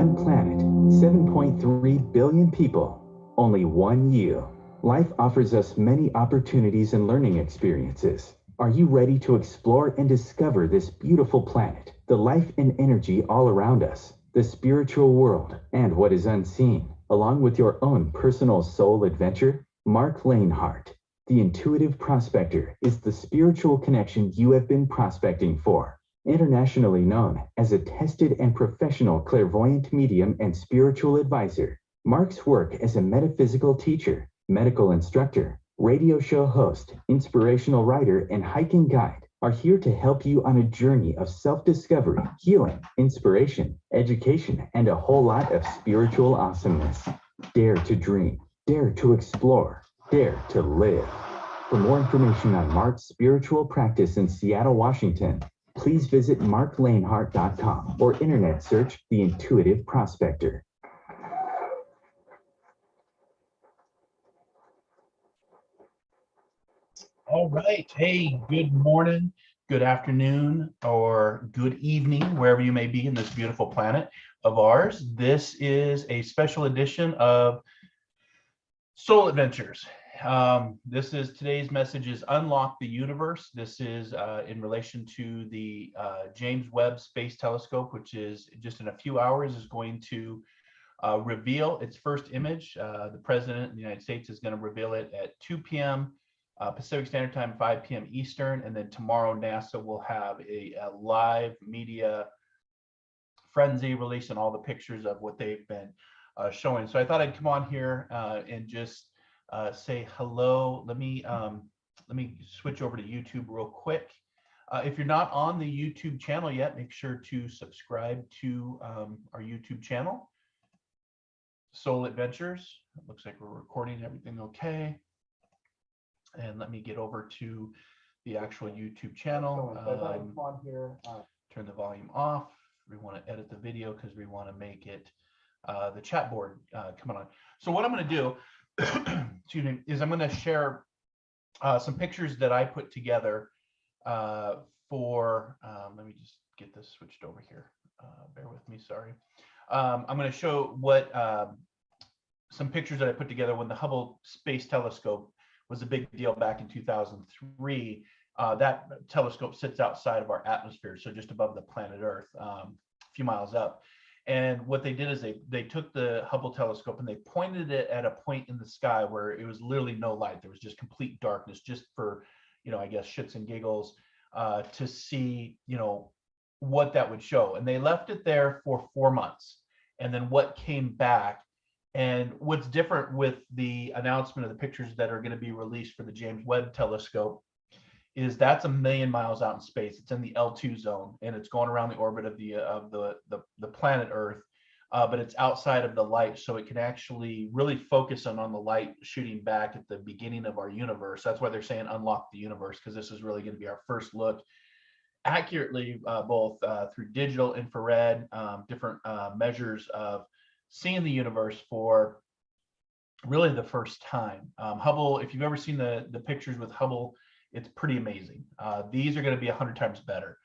one planet, 7.3 billion people, only one you. Life offers us many opportunities and learning experiences. Are you ready to explore and discover this beautiful planet, the life and energy all around us, the spiritual world, and what is unseen, along with your own personal soul adventure? Marc Lainhart, the Intuitive Prospector, is the spiritual connection you have been prospecting for. Internationally known as a tested and professional clairvoyant medium and spiritual advisor, Marc's work as a metaphysical teacher, medical instructor, radio show host, inspirational writer, and hiking guide are here to help you on a journey of self-discovery, healing, inspiration, education, and a whole lot of spiritual awesomeness. Dare to dream, dare to explore, dare to live. For more information on Marc's spiritual practice in Seattle, Washington, please visit marclainhart.com or internet search The Intuitive Prospector. All right. Hey, good morning, good afternoon, or good evening, wherever you may be in this beautiful planet of ours. This is a special edition of Soul Adventures. Today's message is Unlock the Universe. This is in relation to the James Webb Space Telescope, which is just in a few hours is going to reveal its first image. The President of the United States is going to reveal it at 2 p.m. Pacific Standard Time, 5 p.m. Eastern, and then tomorrow NASA will have a live media frenzy releasing all the pictures of what they've been showing. So I thought I'd come on here and just say hello. Let me switch over to YouTube real quick. If you're not on the YouTube channel yet, make sure to subscribe to our YouTube channel, Soul Adventures. It looks like we're recording everything okay. And let me get over to the actual YouTube channel. Turn the volume off. We want to edit the video because we want to make it the chat board coming on. So what I'm going to do, excuse me, is I'm going to share some pictures that I put together for. Let me just get this switched over here. Bear with me. Sorry. I'm going to show what some pictures that I put together when the Hubble Space Telescope was a big deal back in 2003. That telescope sits outside of our atmosphere, so just above the planet Earth, a few miles up. And what they did is they took the Hubble telescope and they pointed it at a point in the sky where it was literally no light. There was just complete darkness, just for, I guess, shits and giggles, to see, what that would show. And they left it there for 4 months. And then what came back, and what's different with the announcement of the pictures that are going to be released for the James Webb telescope is that's 1 million miles out in space. It's in the L2 zone, and it's going around the orbit of the planet Earth, but it's outside of the light, so it can actually really focus on the light shooting back at the beginning of our universe. That's why they're saying unlock the universe, because this is really going to be our first look accurately, both through digital, infrared, different measures of seeing the universe for really the first time. Hubble, if you've ever seen the pictures with Hubble, it's pretty amazing. These are going to be 100 times better.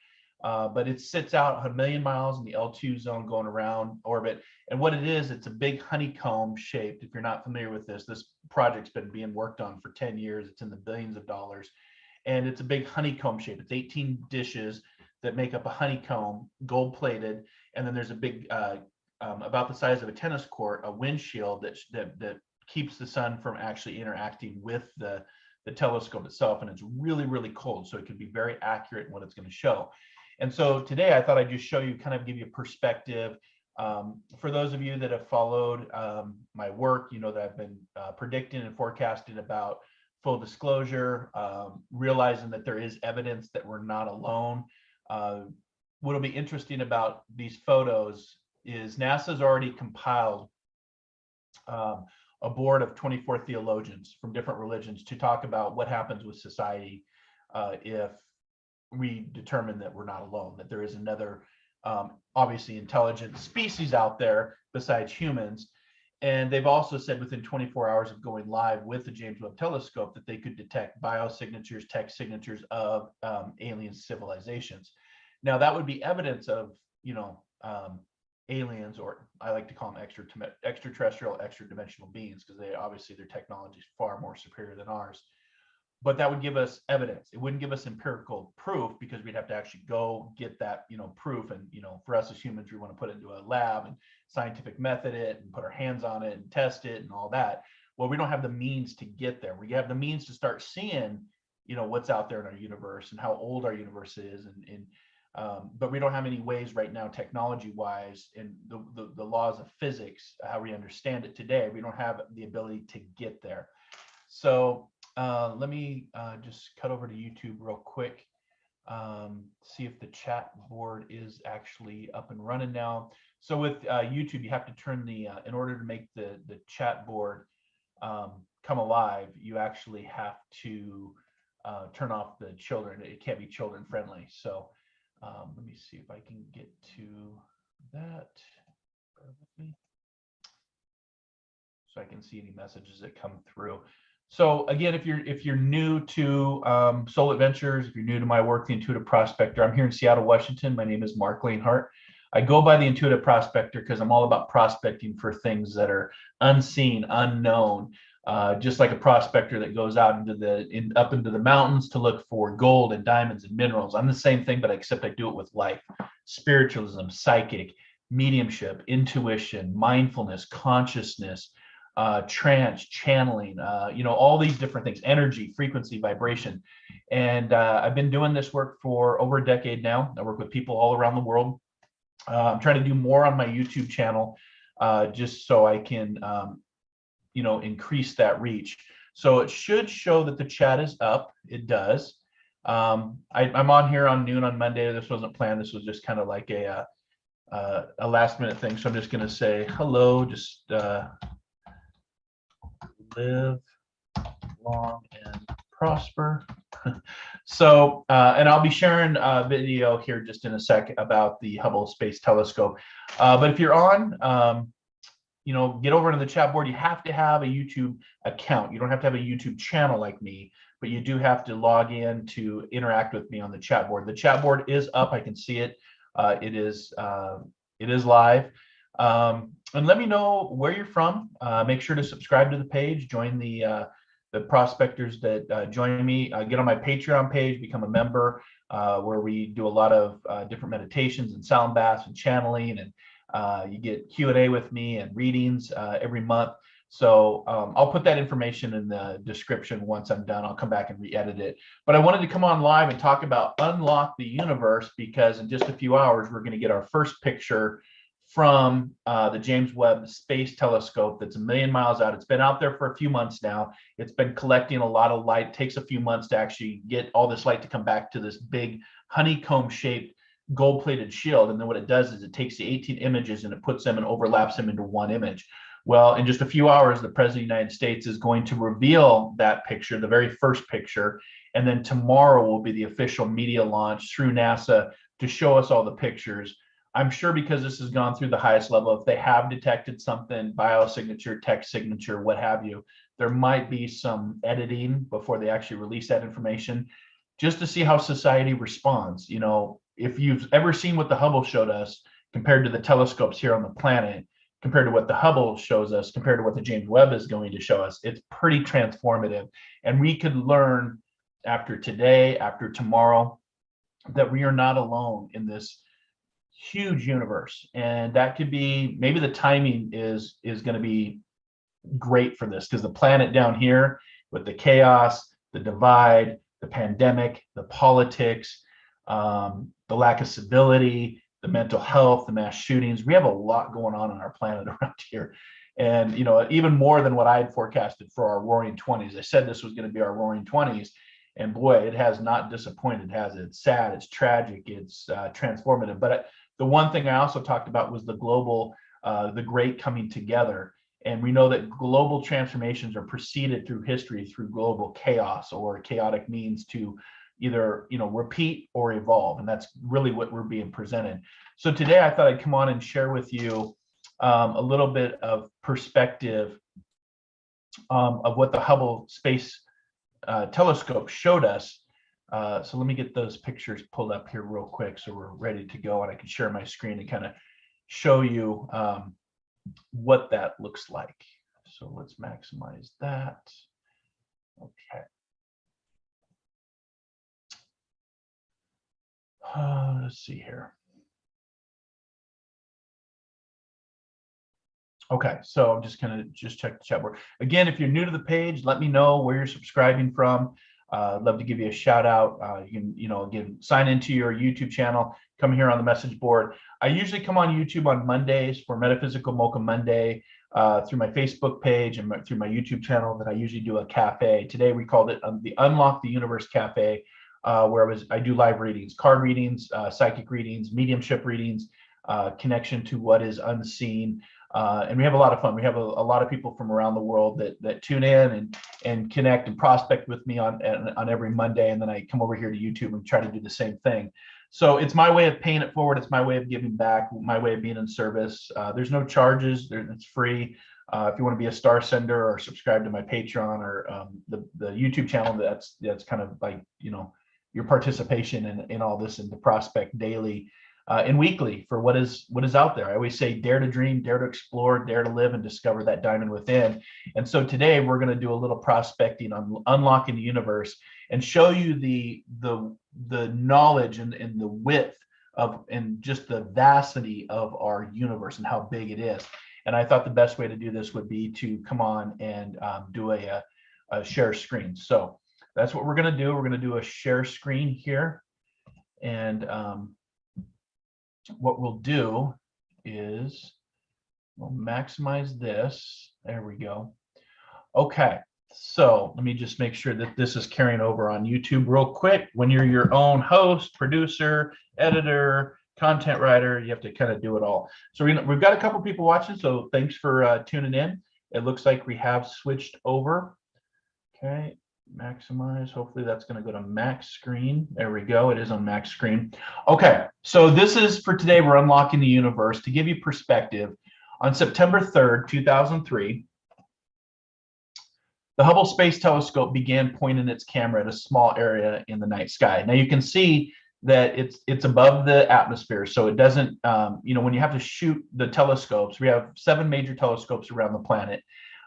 But it sits out 1 million miles in the L2 zone going around orbit. And what it is, it's a big honeycomb shaped. If you're not familiar with this project's been being worked on for 10 years. It's in the billions of dollars. And it's a big honeycomb shape. It's 18 dishes that make up a honeycomb, gold plated. And then there's a big, about the size of a tennis court, a windshield that keeps the sun from actually interacting with the telescope itself. And it's really, really cold, so it can be very accurate in what it's going to show. And so today I thought I'd just show you, kind of give you a perspective. For those of you that have followed my work, you know that I've been predicting and forecasting about full disclosure, realizing that there is evidence that we're not alone. What'll be interesting about these photos is NASA's already compiled a board of 24 theologians from different religions to talk about what happens with society if we determine that we're not alone, that there is another obviously intelligent species out there besides humans. And they've also said within 24 hours of going live with the James Webb telescope that they could detect biosignatures, text signatures of alien civilizations. Now that would be evidence of, aliens, or I like to call them extraterrestrial, extra dimensional beings, because obviously their technology is far more superior than ours. But that would give us evidence. It wouldn't give us empirical proof, because we'd have to actually go get that, proof. And, for us as humans, we want to put it into a lab and scientific method it and put our hands on it and test it and all that. Well, we don't have the means to get there. We have the means to start seeing, what's out there in our universe and how old our universe is. But we don't have any ways right now, technology wise, and the laws of physics, how we understand it today, we don't have the ability to get there. So let me just cut over to YouTube real quick, see if the chat board is actually up and running now. So with YouTube, you have to turn in order to make the chat board come alive, you actually have to turn off the children. It can't be children friendly. So let me see if I can get to that. Bear with me. So I can see any messages that come through. So again, if you're new to Soul Adventures, if you're new to my work, the Intuitive Prospector, I'm here in Seattle, Washington. My name is Marc Lainhart. I go by the Intuitive Prospector because I'm all about prospecting for things that are unseen, unknown. Just like a prospector that goes out up into the mountains to look for gold and diamonds and minerals. I'm the same thing, but except I do it with life, spiritualism, psychic, mediumship, intuition, mindfulness, consciousness, trance, channeling, all these different things, energy, frequency, vibration. And I've been doing this work for over a decade now. I work with people all around the world. I'm trying to do more on my YouTube channel, just so I can, increase that reach. So it should show that the chat is up. It does. I'm on here on noon on Monday. This wasn't planned. This was just kind of like a last minute thing. So I'm just going to say hello, just live long and prosper. So, and I'll be sharing a video here just in a sec about the Hubble Space Telescope. But if you're on, get over to the chat board. You have to have a YouTube account. You don't have to have a YouTube channel like me, but you do have to log in to interact with me on the chat board. The chat board is up. I can see it. It is live. And let me know where you're from. Make sure to subscribe to the page. Join the prospectors that join me. Get on my Patreon page. Become a member, where we do a lot of different meditations and sound baths and channeling, and you get Q&A with me and readings every month. So I'll put that information in the description once I'm done. I'll come back and re-edit it. But I wanted to come on live and talk about Unlock the Universe, because in just a few hours, we're going to get our first picture from the James Webb Space Telescope that's 1 million miles out. It's been out there for a few months now. It's been collecting a lot of light. It takes a few months to actually get all this light to come back to this big honeycomb-shaped gold-plated shield. And then what it does is it takes the 18 images and it puts them and overlaps them into one image. Well, in just a few hours, the President of the United States is going to reveal that picture, the very first picture. And then tomorrow will be the official media launch through NASA to show us all the pictures. I'm sure because this has gone through the highest level, if they have detected something, biosignature, text signature, what have you, there might be some editing before they actually release that information, just to see how society responds. If you've ever seen what the Hubble showed us compared to the telescopes here on the planet, compared to what the Hubble shows us, compared to what the James Webb is going to show us, it's pretty transformative. And we could learn after today, after tomorrow, that we are not alone in this huge universe. And that could be, maybe the timing is going to be great for this, because the planet down here with the chaos, the divide, the pandemic, the politics, the lack of civility, the mental health, the mass shootings, we have a lot going on our planet around here. And, even more than what I had forecasted for our roaring 20s. I said this was going to be our roaring 20s. And boy, it has not disappointed, has it? It's sad, it's tragic, it's transformative. But the one thing I also talked about was the global, the great coming together. And we know that global transformations are preceded through history through global chaos or chaotic means to either repeat or evolve. And that's really what we're being presented. So today I thought I'd come on and share with you a little bit of perspective of what the Hubble Space Telescope showed us. So let me get those pictures pulled up here real quick so we're ready to go, and I can share my screen and kind of show you what that looks like. So let's maximize that. Okay. Let's see here. Okay, so I'm just gonna check the chat board. Again, if you're new to the page, let me know where you're subscribing from. I'd love to give you a shout out. You can, again, sign into your YouTube channel, come here on the message board. I usually come on YouTube on Mondays for Metaphysical Mocha Monday, through my Facebook page and through my YouTube channel. That I usually do a cafe. Today we called it the Unlock the Universe Cafe, where I do live readings, card readings, psychic readings, mediumship readings, connection to what is unseen. And we have a lot of fun. We have a lot of people from around the world that tune in and connect and prospect with me on every Monday. And then I come over here to YouTube and try to do the same thing. So it's my way of paying it forward. It's my way of giving back, my way of being in service. There's no charges. It's free. If you want to be a star sender or subscribe to my Patreon or the YouTube channel, that's kind of like, your participation in all this, and to prospect daily and weekly for what is out there. I always say, dare to dream, dare to explore, dare to live, and discover that diamond within. And so today we're going to do a little prospecting on unlocking the universe and show you the knowledge and the width of, and just the vastity of our universe and how big it is. And I thought the best way to do this would be to come on and do a share screen. So that's what we're going to do. We're going to do a share screen here. And what we'll do is we'll maximize this. There we go. Okay, so let me just make sure that this is carrying over on YouTube real quick. When you're your own host, producer, editor, content writer, you have to kind of do it all. So we've got a couple people watching, so thanks for tuning in. It looks like we have switched over. Okay, maximize. Hopefully that's going to go to max screen. There we go. It is on max screen. Okay, so this is for today. We're unlocking the universe. To give you perspective, on September 3rd, 2003, the Hubble Space Telescope began pointing its camera at a small area in the night sky. Now you can see that it's above the atmosphere, so it doesn't, when you have to shoot the telescopes, we have 7 major telescopes around the planet.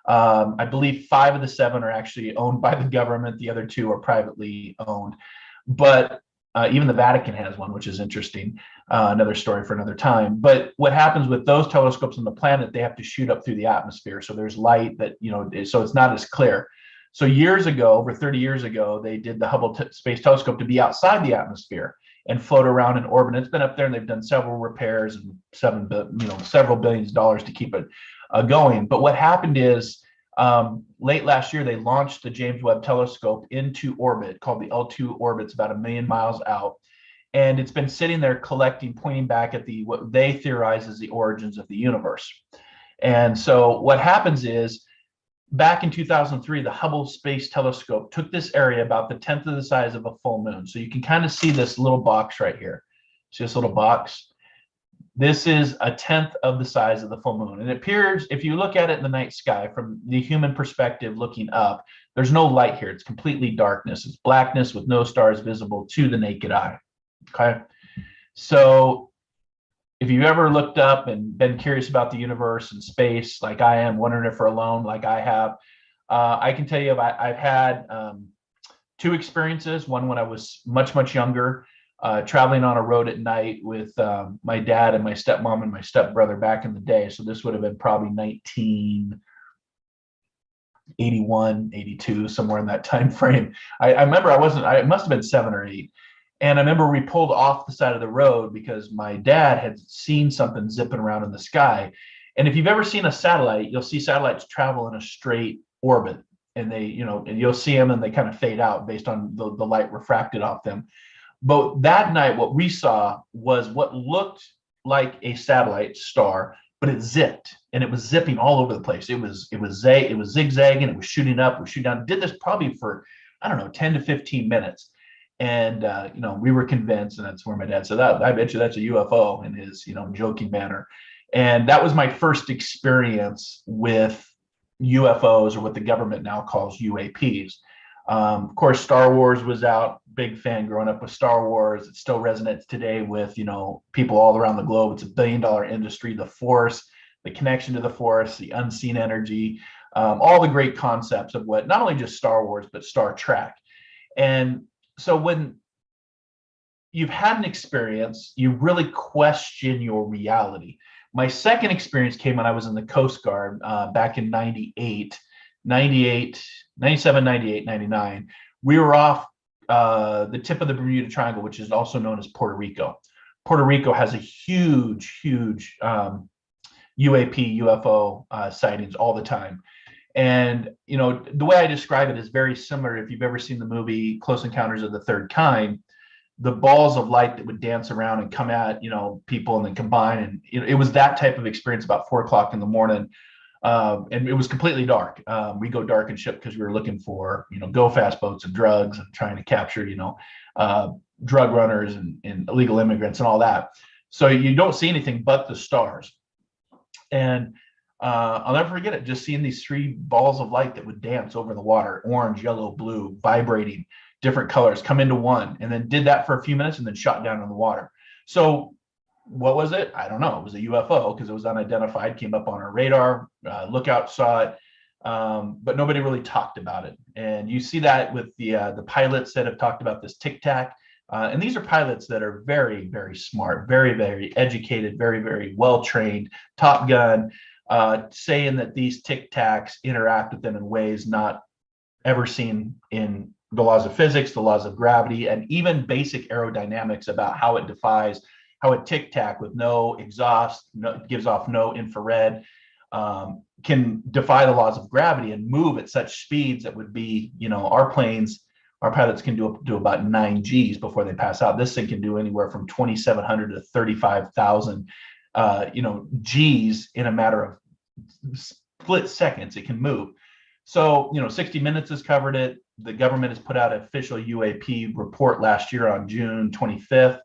I believe 5 of the 7 are actually owned by the government. The other 2 are privately owned. But even the Vatican has one, which is interesting. Another story for another time. But what happens with those telescopes on the planet, they have to shoot up through the atmosphere. So there's light that, so it's not as clear. So years ago, over 30 years ago, they did the Hubble Space Telescope to be outside the atmosphere and float around in orbit. It's been up there, and they've done several repairs and several billions of dollars to keep it going. But what happened is late last year, they launched the James Webb Telescope into orbit, called the L2 orbit. It's about 1 million miles out. And it's been sitting there collecting, pointing back at what they theorize is the origins of the universe. And so what happens is, back in 2003, the Hubble Space Telescope took this area about the 10th of the size of a full moon. So you can kind of see this little box right here. See this little box? This is a 10th of the size of the full moon. And it appears, if you look at it in the night sky from the human perspective looking up, there's no light here. It's completely darkness. It's blackness with no stars visible to the naked eye. Okay. So if you've ever looked up and been curious about the universe and space, like I am, wondering if we're alone, like I have, I can tell you I've had 2 experiences. One when I was much, much younger, traveling on a road at night with my dad and my stepmom and my stepbrother back in the day. So this would have been probably 1981, 82, somewhere in that time frame. I remember I must have been 7 or 8. And I remember we pulled off the side of the road because my dad had seen something zipping around in the sky. And if you've ever seen a satellite, you'll see satellites travel in a straight orbit, and they, and you'll see them and they kind of fade out based on the light refracted off them. But that night, what we saw was what looked like a satellite star, but it zipped, and it was zipping all over the place. It was zigzagging, it was shooting up, it was shooting down. It did this probably for, 10 to 15 minutes. And, we were convinced, and that's where my dad said, I bet you that's a UFO, in his, joking manner. And that was my first experience with UFOs, or what the government now calls UAPs. Of course, Star Wars was out. Big fan growing up with Star Wars. It still resonates today with, people all around the globe. It's $1 billion industry. The Force, the connection to the Force, the unseen energy, all the great concepts of what not only just Star Wars but Star Trek. And so when you've had an experience, you really question your reality. My second experience came when I was in the Coast Guard back in 97, 98, 99. We were off the tip of the Bermuda Triangle, which is also known as Puerto Rico. Puerto Rico has a huge UAP, UFO sightings all the time. And, the way I describe it is very similar. If you've ever seen the movie Close Encounters of the Third Kind, the balls of light that would dance around and come at, people and then combine. And it was that type of experience about 4 o'clock in the morning. And it was completely dark. We go dark and ship because we were looking for, go fast boats and drugs and trying to capture, drug runners and illegal immigrants and all that. So you don't see anything but the stars. And I'll never forget it, just seeing these 3 balls of light that would dance over the water, orange, yellow, blue, vibrating, different colors, come into one, and then did that for a few minutes and then shot down in the water. So what was it? I don't know. It was a UFO because it was unidentified, came up on our radar, lookout saw it, but nobody really talked about it. And you see that with the pilots that have talked about this tic tac. And these are pilots that are very, very smart, very, very educated, very, very well trained, Top Gun, saying that these tic tacs interact with them in ways not ever seen in the laws of physics, the laws of gravity, and even basic aerodynamics about how it defies, how a tic tac with no exhaust, gives off no infrared, can defy the laws of gravity and move at such speeds that would be, our pilots can do about 9 Gs before they pass out. This thing can do anywhere from 2,700 to 35,000, Gs in a matter of split seconds. It can move. So, 60 Minutes has covered it. The government has put out an official UAP report last year on June 25th.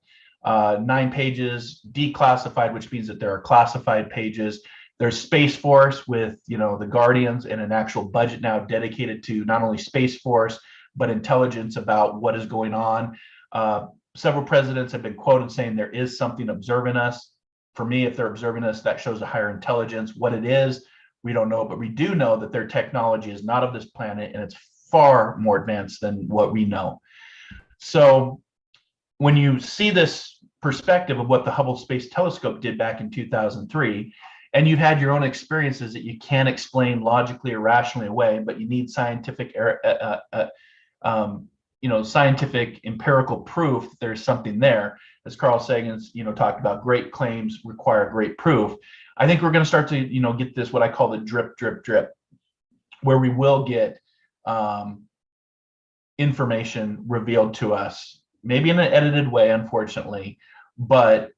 9 pages, declassified, which means that there are classified pages. There's Space Force with, the Guardians, and an actual budget now dedicated to not only Space Force, but intelligence about what is going on. Several presidents have been quoted saying there is something observing us. For me, if they're observing us, that shows a higher intelligence. What it is, we don't know, but we do know that their technology is not of this planet, and it's far more advanced than what we know. So when you see this perspective of what the Hubble Space Telescope did back in 2003, and you've had your own experiences that you can't explain logically or rationally away, but you need scientific scientific empirical proof that there's something there. As Carl Sagan's, talked about, great claims require great proof. I think we're going to start to, get this, what I call the drip, drip, drip, where we will get information revealed to us, maybe in an edited way, unfortunately, but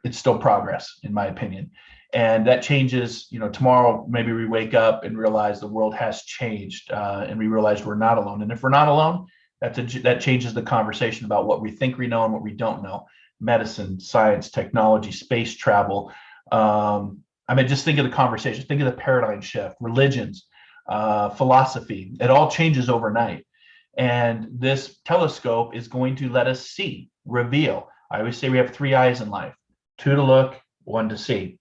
it's still progress, in my opinion. And that changes, tomorrow, maybe we wake up and realize the world has changed, and we realize we're not alone. And if we're not alone, that changes the conversation about what we think we know and what we don't know. Medicine, science, technology, space travel. Just think of the conversation, think of the paradigm shift, religions, philosophy. It all changes overnight. And this telescope is going to let us see, reveal. I always say we have 3 eyes in life, 2 to look, 1 to see.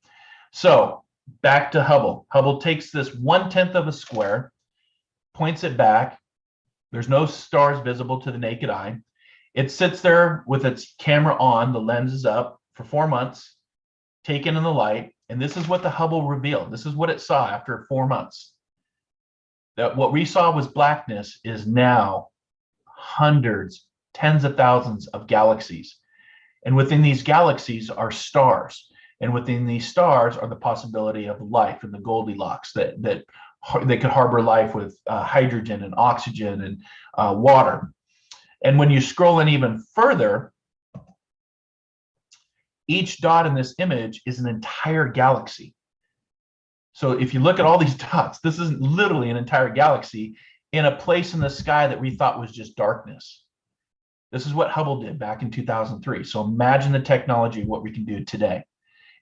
So back to Hubble. Hubble takes this 1/10 of a square, points it back. There's no stars visible to the naked eye. It sits there with its camera on, the lens is up for 4 months, taken in the light. And this is what the Hubble revealed. This is what it saw after 4 months. That what we saw was blackness is now hundreds, tens of thousands of galaxies. And within these galaxies are stars. And within these stars are the possibility of life in the Goldilocks that they could harbor life with hydrogen and oxygen and water. And when you scroll in even further, each dot in this image is an entire galaxy. So if you look at all these dots, this is literally an entire galaxy in a place in the sky that we thought was just darkness. This is what Hubble did back in 2003. So imagine the technology of what we can do today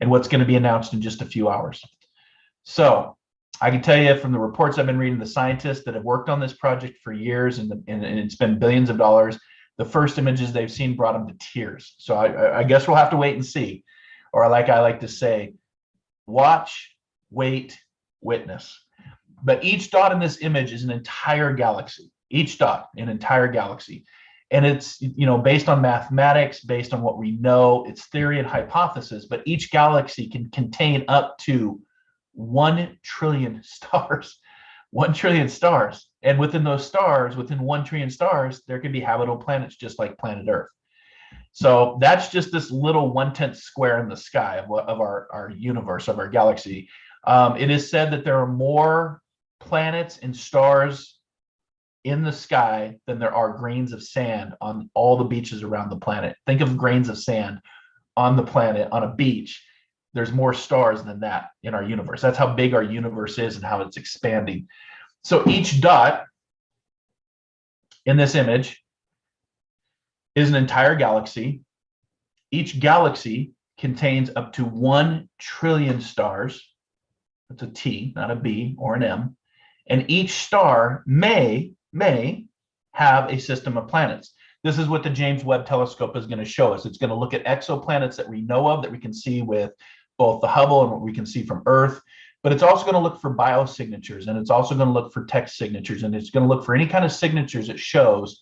and what's going to be announced in just a few hours. So I can tell you from the reports I've been reading, the scientists that have worked on this project for years and it's been billions of dollars, the first images they've seen brought them to tears. So I guess we'll have to wait and see. Or like I like to say, watch, wait, witness. But each dot in this image is an entire galaxy. Each dot, an entire galaxy. And it's, you know, based on mathematics, based on what we know, it's theory and hypothesis, but each galaxy can contain up to 1 trillion stars. 1 trillion stars. And within those stars, within 1 trillion stars, there can be habitable planets just like planet Earth. So that's just this little 1/10 square in the sky of our universe, of our galaxy. It is said that there are more planets and stars in the sky than there are grains of sand on all the beaches around the planet. Think of grains of sand on the planet, on a beach. There's more stars than that in our universe. That's how big our universe is and how it's expanding. So each dot in this image is an entire galaxy. Each galaxy contains up to 1 trillion stars. That's a T, not a B or an M. And each star may have a system of planets. This is what the James Webb Telescope is going to show us. It's going to look at exoplanets that we know of, that we can see with both the Hubble and what we can see from Earth. But it's also going to look for biosignatures, and it's also going to look for text signatures, and it's going to look for any kind of signatures that shows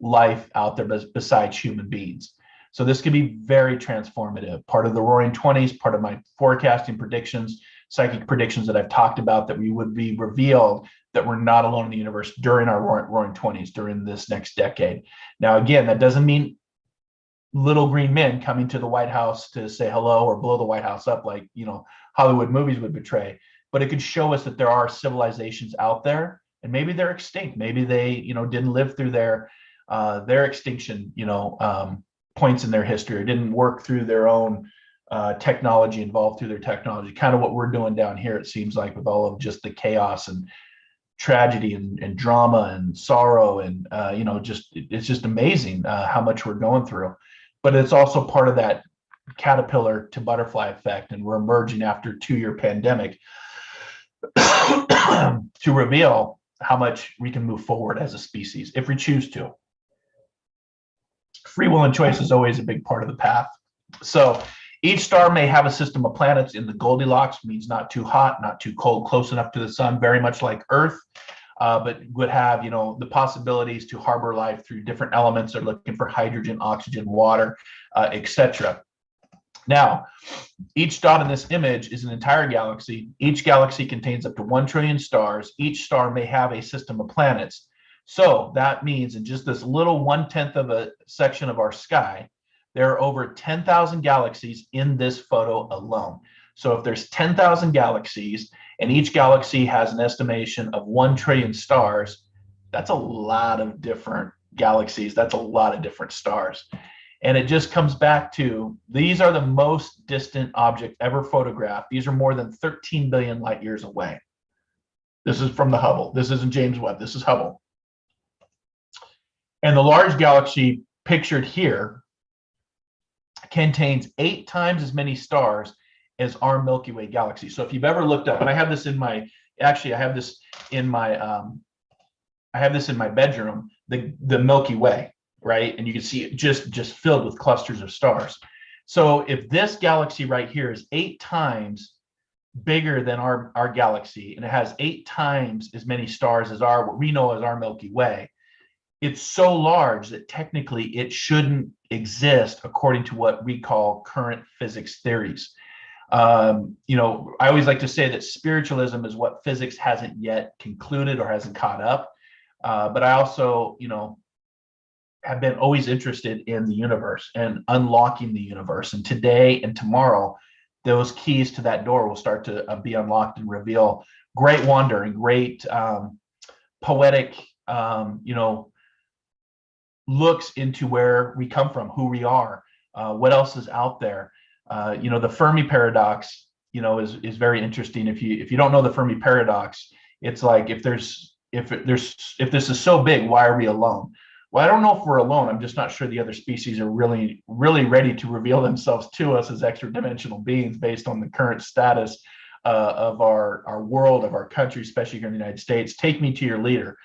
life out there besides human beings. So this could be very transformative. Part of the Roaring 20s, part of my forecasting predictions, psychic predictions that I've talked about, that we would be revealed that we're not alone in the universe during our Roaring 20s, during this next decade. Now, again, that doesn't mean little green men coming to the White House to say hello or blow the White House up like, you know, Hollywood movies would portray. But it could show us that there are civilizations out there, and maybe they're extinct. Maybe they, you know, didn't live through their extinction, you know, points in their history, or didn't work through their own technology, involved through their technology. Kind of what we're doing down here, it seems like, with all of just the chaos and tragedy and drama and sorrow and you know, just it's just amazing how much we're going through. But it's also part of that caterpillar to butterfly effect, and we're emerging after a 2-year pandemic to reveal how much we can move forward as a species if we choose to. Free will and choice is always a big part of the path. So each star may have a system of planets in the Goldilocks, means not too hot, not too cold, close enough to the sun, very much like Earth, but would have, you know, the possibilities to harbor life through different elements. They're looking for hydrogen, oxygen, water, etc. Now, each dot in this image is an entire galaxy. Each galaxy contains up to 1 trillion stars. Each star may have a system of planets. So that means in just this little 1/10 of a section of our sky, there are over 10,000 galaxies in this photo alone. So if there's 10,000 galaxies and each galaxy has an estimation of 1 trillion stars, that's a lot of different galaxies. That's a lot of different stars. And it just comes back to, these are the most distant object ever photographed. These are more than 13 billion light years away. This is from the Hubble. This isn't James Webb. This is Hubble. And the large galaxy pictured here contains 8 times as many stars as our Milky Way galaxy. So if you've ever looked up, and I have this in my, actually I have this in my bedroom, the Milky Way, right? And you can see it just filled with clusters of stars. So if this galaxy right here is 8 times bigger than our galaxy, and it has 8 times as many stars as what we know as our Milky Way, it's so large that technically it shouldn't exist according to what we call current physics theories. You know, I always like to say that spiritualism is what physics hasn't yet concluded or hasn't caught up. But I also, you know, have been always interested in the universe and unlocking the universe. And today and tomorrow, those keys to that door will start to be unlocked and reveal great wonder and great poetic, you know, looks into where we come from, who we are, what else is out there. You know, the Fermi paradox, you know, is very interesting. If you don't know the Fermi paradox, it's like, if this is so big, why are we alone? Well, I don't know if we're alone. I'm just not sure the other species are really ready to reveal themselves to us as extra dimensional beings based on the current status of our world, of our country, especially here in the United States. Take me to your leader.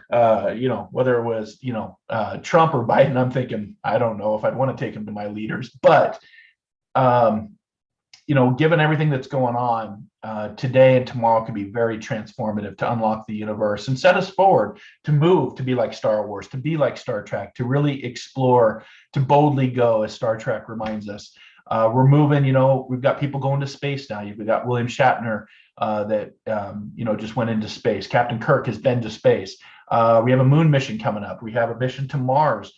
Whether it was, Trump or Biden, I'm thinking, I don't know if I'd want to take him to my leaders, but, given everything that's going on, today and tomorrow could be very transformative to unlock the universe and set us forward to move, to be like Star Wars, to be like Star Trek, to really explore, to boldly go, as Star Trek reminds us. We're moving, we've got people going to space now. We've got William Shatner that, just went into space. Captain Kirk has been to space. We have a moon mission coming up. We have a mission to Mars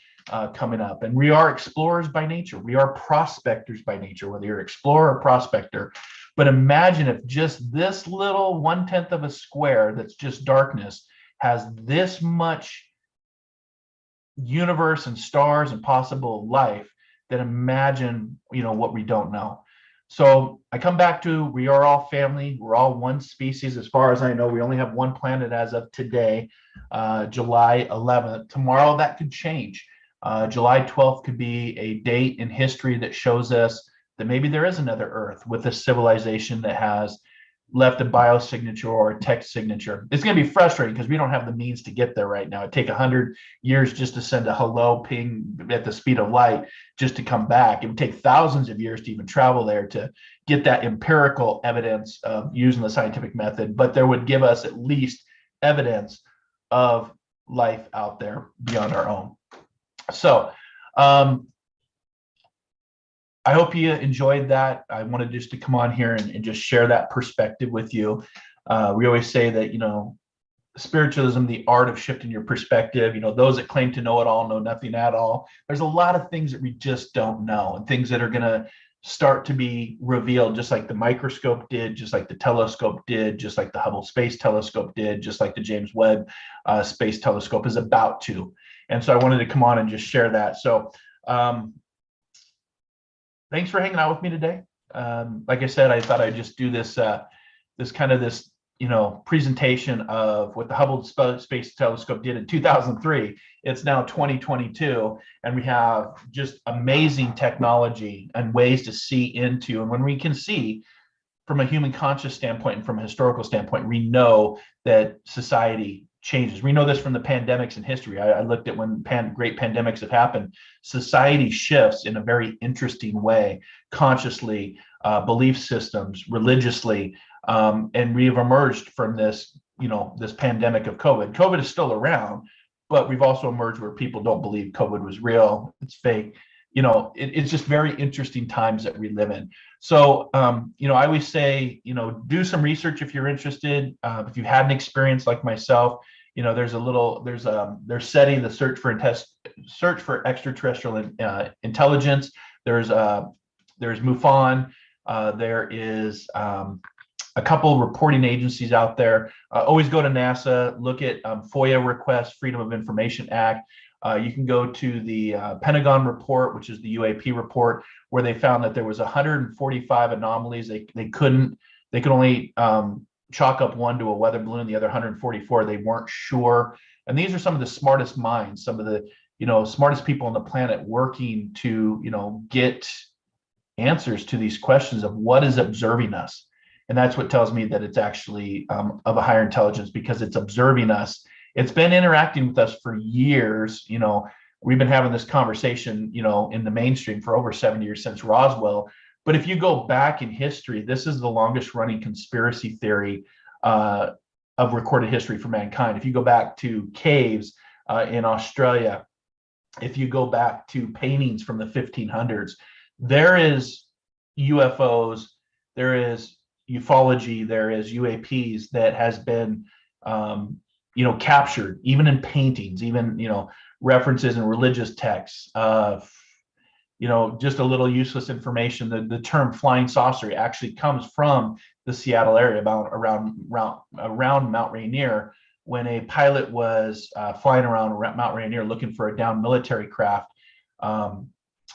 coming up. And we are explorers by nature. We are prospectors by nature, whether you're explorer or prospector. But imagine if just this little 1/10 of a square that's just darkness has this much universe and stars and possible life, then imagine, what we don't know. So I come back to, we are all family. We're all one species. As far as I know, we only have one planet as of today, July 11th. Tomorrow that could change. July 12th could be a date in history that shows us that maybe there is another Earth with a civilization that has left a biosignature or a text signature. It's going to be frustrating because we don't have the means to get there right now. It'd take 100 years just to send a hello ping at the speed of light just to come back. It would take thousands of years to even travel there to get that empirical evidence of using the scientific method, but there would give us at least evidence of life out there beyond our own. So I hope you enjoyed that. I wanted just to come on here and just share that perspective with you. We always say that, spiritualism, the art of shifting your perspective, those that claim to know it all know nothing at all. There's a lot of things that we just don't know, and things that are going to start to be revealed, just like the microscope did, just like the telescope did, just like the Hubble Space Telescope did, just like the James Webb Space Telescope is about to. And so I wanted to come on and just share that. So thanks for hanging out with me today. Like I said, I thought I'd just do this presentation of what the Hubble Space Telescope did in 2003. It's now 2022, and we have just amazing technology and ways to see into. And when we can see from a human conscious standpoint and from a historical standpoint, we know that society changes. We know this from the pandemics in history. I looked at when great pandemics have happened. Society shifts in a very interesting way, consciously, belief systems, religiously, and we have emerged from this, this pandemic of COVID. COVID is still around, but we've also emerged where people don't believe COVID was real. It's fake. It's just very interesting times that we live in. So, I always say, do some research if you're interested. If you had an experience like myself, there's SETI, the search for extraterrestrial intelligence. There's MUFON. There is a couple reporting agencies out there. Always go to NASA. Look at FOIA requests, Freedom of Information Act. You can go to the Pentagon report, which is the UAP report, where they found that there was 145 anomalies. They could only chalk up one to a weather balloon. The other 144, they weren't sure. And these are some of the smartest minds, some of the smartest people on the planet working to get answers to these questions of what is observing us. And that's what tells me that it's actually of a higher intelligence, because it's observing us. It's been interacting with us for years. We've been having this conversation, in the mainstream for over 7 years, since Roswell. But if you go back in history, this is the longest running conspiracy theory of recorded history for mankind. If you go back to caves in Australia, if you go back to paintings from the 1500s, there is UFOs, there is ufology, there is UAPs that has been captured, even in paintings, even references in religious texts. Just a little useless information. The term flying saucer actually comes from the Seattle area, around Mount Rainier, when a pilot was flying around Mount Rainier looking for a downed military craft.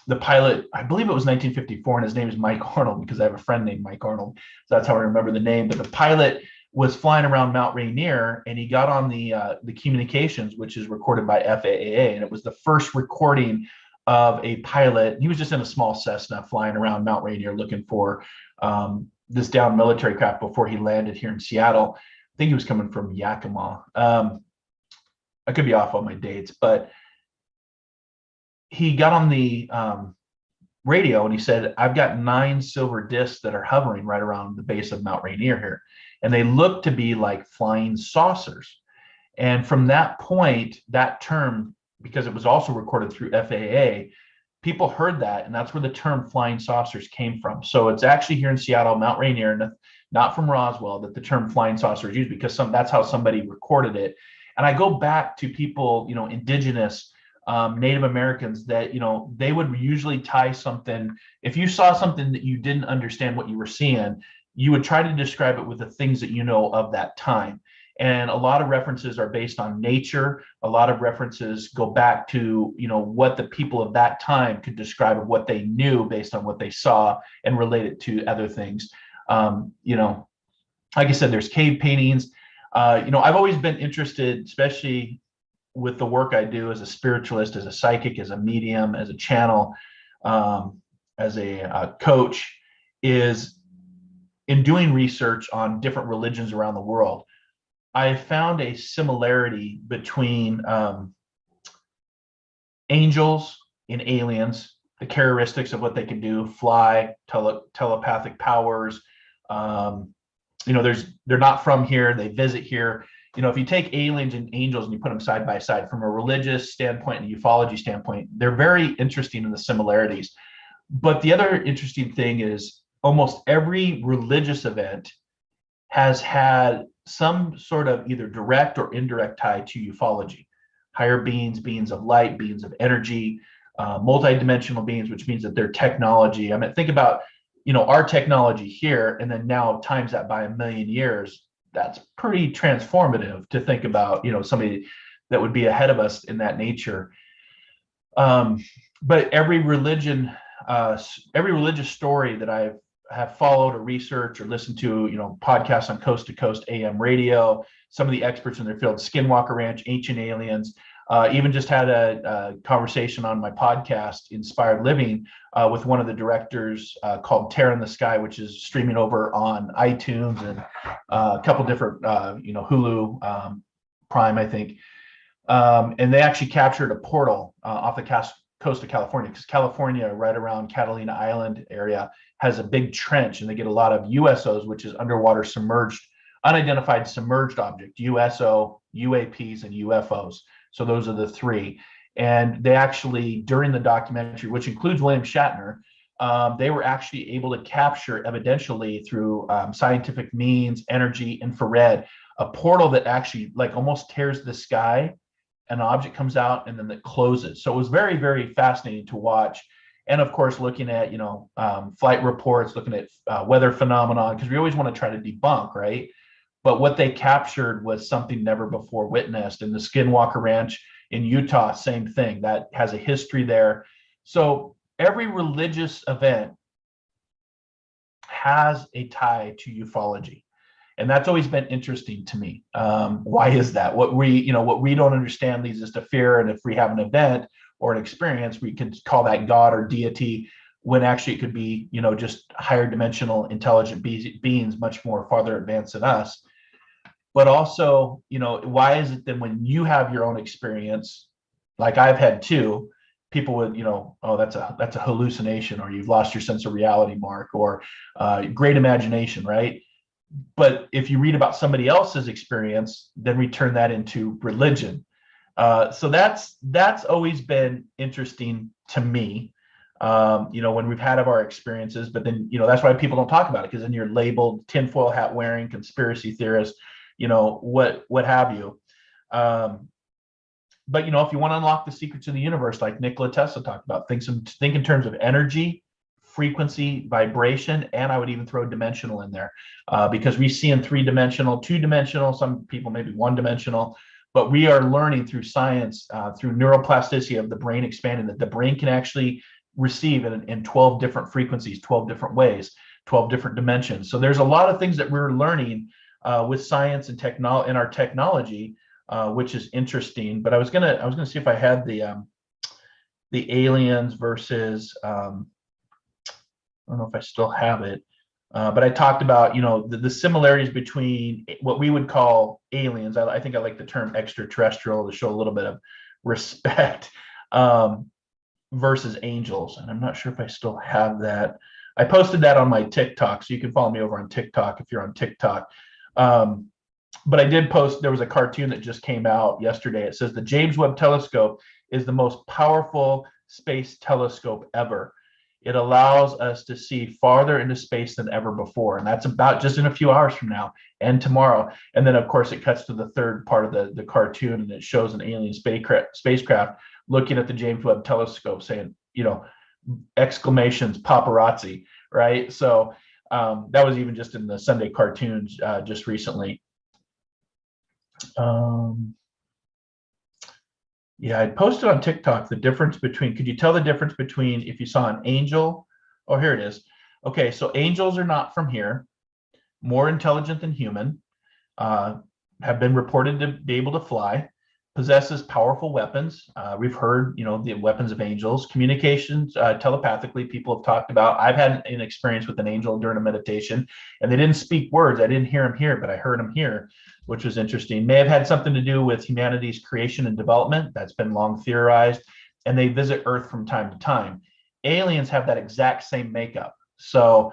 The pilot, I believe it was 1954, and his name is Mike Arnold, because I have a friend named Mike Arnold. So that's how I remember the name. But the pilot was flying around Mount Rainier, and he got on the communications, which is recorded by FAA, and it was the first recording of a pilot. He was just in a small Cessna flying around Mount Rainier looking for this down military craft before he landed here in Seattle. I think he was coming from Yakima. I could be off on my dates, but he got on the radio and he said, I've got 9 silver discs that are hovering right around the base of Mount Rainier here. And they look to be like flying saucers. And from that point, that term, because it was also recorded through FAA, people heard that, and that's where the term flying saucers came from. So it's actually here in Seattle, Mount Rainier, not from Roswell, that the term flying saucer is used, because that's how somebody recorded it. And I go back to people, indigenous, Native Americans, that, they would usually tie something. If you saw something that you didn't understand what you were seeing, you would try to describe it with the things that you know of that time. And a lot of references are based on nature. A lot of references go back to, what the people of that time could describe of what they knew based on what they saw, and relate it to other things. Like I said, there's cave paintings. I've always been interested, especially with the work I do as a spiritualist, as a psychic, as a medium, as a channel, as a coach, is in doing research on different religions around the world. I found a similarity between angels and aliens, the characteristics of what they can do: fly, telepathic powers. They're not from here, they visit here. If you take aliens and angels and you put them side by side from a religious standpoint and a ufology standpoint, they're very interesting in the similarities. But the other interesting thing is almost every religious event has had some sort of either direct or indirect tie to ufology. Higher beings, beings of light, beings of energy, multidimensional beings, which means that they're technology. I mean, think about, our technology here, and then now times that by 1 million years. That's pretty transformative to think about, somebody that would be ahead of us in that nature. But every religious story that I have followed or researched or listened to, podcasts on Coast to Coast AM radio, some of the experts in their field, Skinwalker Ranch, Ancient Aliens, even just had a conversation on my podcast, Inspired Living, with one of the directors called Terror in the Sky, which is streaming over on iTunes and a couple different, Hulu, Prime, I think. And they actually captured a portal off the coast of California, because California, right around Catalina Island area, has a big trench, and they get a lot of USOs, which is underwater submerged, unidentified submerged object, USO, UAPs, and UFOs. So those are the 3. And they actually, during the documentary, which includes William Shatner, they were actually able to capture evidentially through scientific means, energy, infrared, a portal that actually like almost tears the sky. An object comes out and then it closes. So it was very, very fascinating to watch. And of course, looking at, flight reports, looking at weather phenomena, because we always want to try to debunk, right? But what they captured was something never before witnessed. And the Skinwalker Ranch in Utah, same thing. That has a history there. So every religious event has a tie to ufology. And that's always been interesting to me. Why is that? What we don't understand leads us to fear. And if we have an event or an experience, we could call that God or deity, when actually it could be, just higher dimensional intelligent beings, much more farther advanced than us. But also, why is it that when you have your own experience, like I've had too, people would, oh, that's a hallucination, or you've lost your sense of reality, Mark, or great imagination, right? But if you read about somebody else's experience, then we turn that into religion. So that's always been interesting to me, when we've had of our experiences. But then, that's why people don't talk about it, because then you're labeled tinfoil hat wearing conspiracy theorist, what have you. But if you want to unlock the secrets of the universe, like Nikola Tesla talked about, think in terms of energy, frequency, vibration, and I would even throw dimensional in there, because we see in 3-dimensional, 2-dimensional, some people maybe 1-dimensional, but we are learning through science, through neuroplasticity of the brain expanding, that the brain can actually receive in 12 different frequencies, 12 different ways, 12 different dimensions. So there's a lot of things that we're learning with science and technology, in our technology, which is interesting. But I was gonna see if I had the aliens versus I don't know if I still have it. But I talked about, the similarities between what we would call aliens. I think I like the term extraterrestrial to show a little bit of respect, versus angels. And I'm not sure if I still have that. I posted that on my TikTok, so you can follow me over on TikTok if you're on TikTok. But I did post, there was a cartoon that just came out yesterday. It says the James Webb Telescope is the most powerful space telescope ever. It allows us to see farther into space than ever before. And that's about just in a few hours from now and tomorrow. And then, of course, it cuts to the third part of the cartoon, and it shows an alien spacecraft looking at the James Webb Telescope saying, exclamations, paparazzi, right? So that was even just in the Sunday cartoons just recently. Yeah, I posted on TikTok the difference between, could you tell the difference between if you saw an angel? Oh, here it is. Okay, so angels are not from here, more intelligent than human, have been reported to be able to fly, possesses powerful weapons. We've heard, the weapons of angels, communications telepathically, people have talked about. I've had an experience with an angel during a meditation, and they didn't speak words. I didn't hear them here, but I heard them here, which was interesting. May have had something to do with humanity's creation and development. That's been long theorized, and they visit Earth from time to time. Aliens have that exact same makeup. So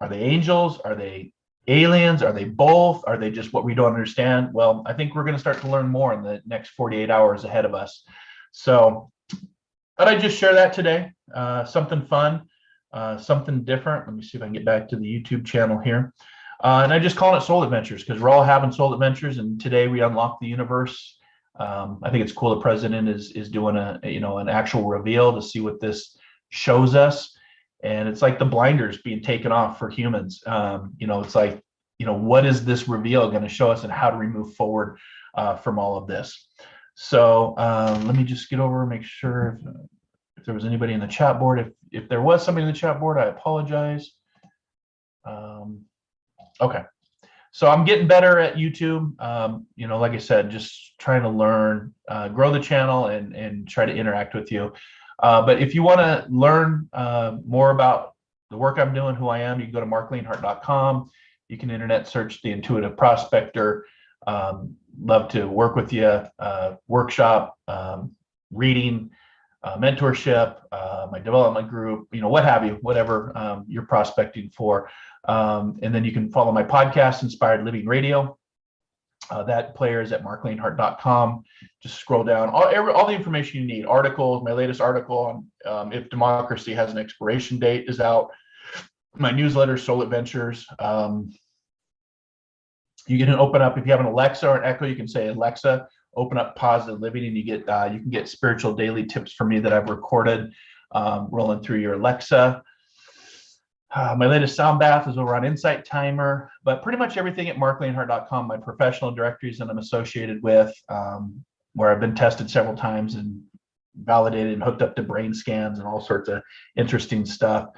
are they angels? Are they aliens? Are they both? Are they just what we don't understand? Well, I think we're going to start to learn more in the next 48 hours ahead of us. So thought I'd just share that today. Something fun, something different. Let me see if I can get back to the YouTube channel here. And I just call it Soul Adventures because we're all having soul adventures, and today we unlock the universe. I think it's cool the president is doing an actual reveal to see what this shows us. And it's like the blinders being taken off for humans. It's like, what is this reveal going to show us, and how do we move forward from all of this? So let me just get over and make sure if there was anybody in the chat board. If there was somebody in the chat board, I apologize. Okay. So I'm getting better at YouTube. Like I said, just trying to learn, grow the channel and try to interact with you. But if you want to learn more about the work I'm doing, who I am, you can go to marclainhart.com. You can internet search the Intuitive Prospector. Love to work with you, workshop, reading, mentorship, my development group, what have you, whatever you're prospecting for. And then you can follow my podcast, Inspired Living Radio. That player is at marclainhart.com. Just scroll down, all the information you need. Articles, my latest article on if democracy has an expiration date is out. My newsletter, Soul Adventures. You can open up, if you have an Alexa or an Echo, you can say, Alexa, open up Positive Living, and you can get spiritual daily tips from me that I've recorded rolling through your Alexa. My latest sound bath is over on Insight Timer, but pretty much everything at marclainhart.com, my professional directories that I'm associated with, where I've been tested several times and validated and hooked up to brain scans and all sorts of interesting stuff.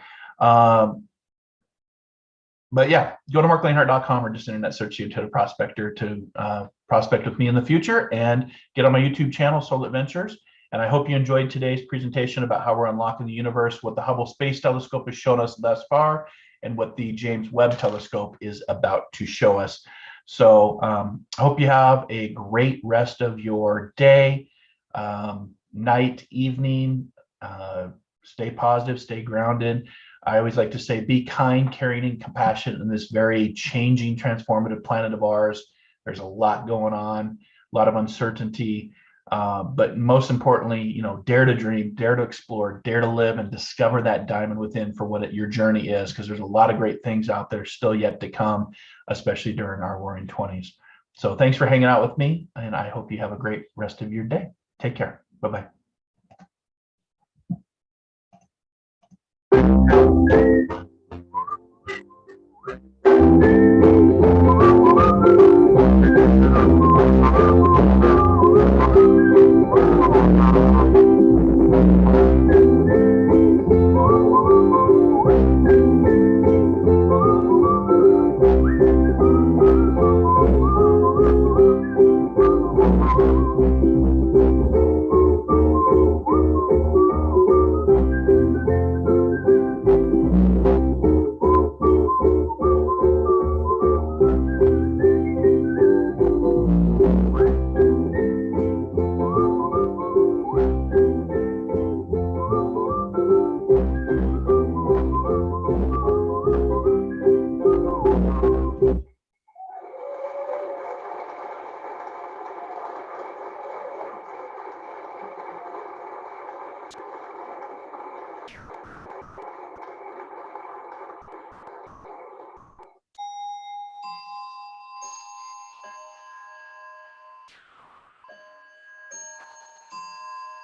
But yeah, go to marclainhart.com or just internet search the Intuitive Prospector to prospect with me in the future, and get on my YouTube channel, Soul Adventures. And I hope you enjoyed today's presentation about how we're unlocking the universe, what the Hubble Space Telescope has shown us thus far, and what the James Webb Telescope is about to show us. So I hope you have a great rest of your day, night, evening. Stay positive, stay grounded. I always like to say, be kind, caring, and compassionate in this very changing, transformative planet of ours. There's a lot going on, a lot of uncertainty. But most importantly, dare to dream, dare to explore, dare to live, and discover that diamond within for what your journey is, because there's a lot of great things out there still yet to come, especially during our Roaring 20s. So thanks for hanging out with me, and I hope you have a great rest of your day. Take care. Bye-bye.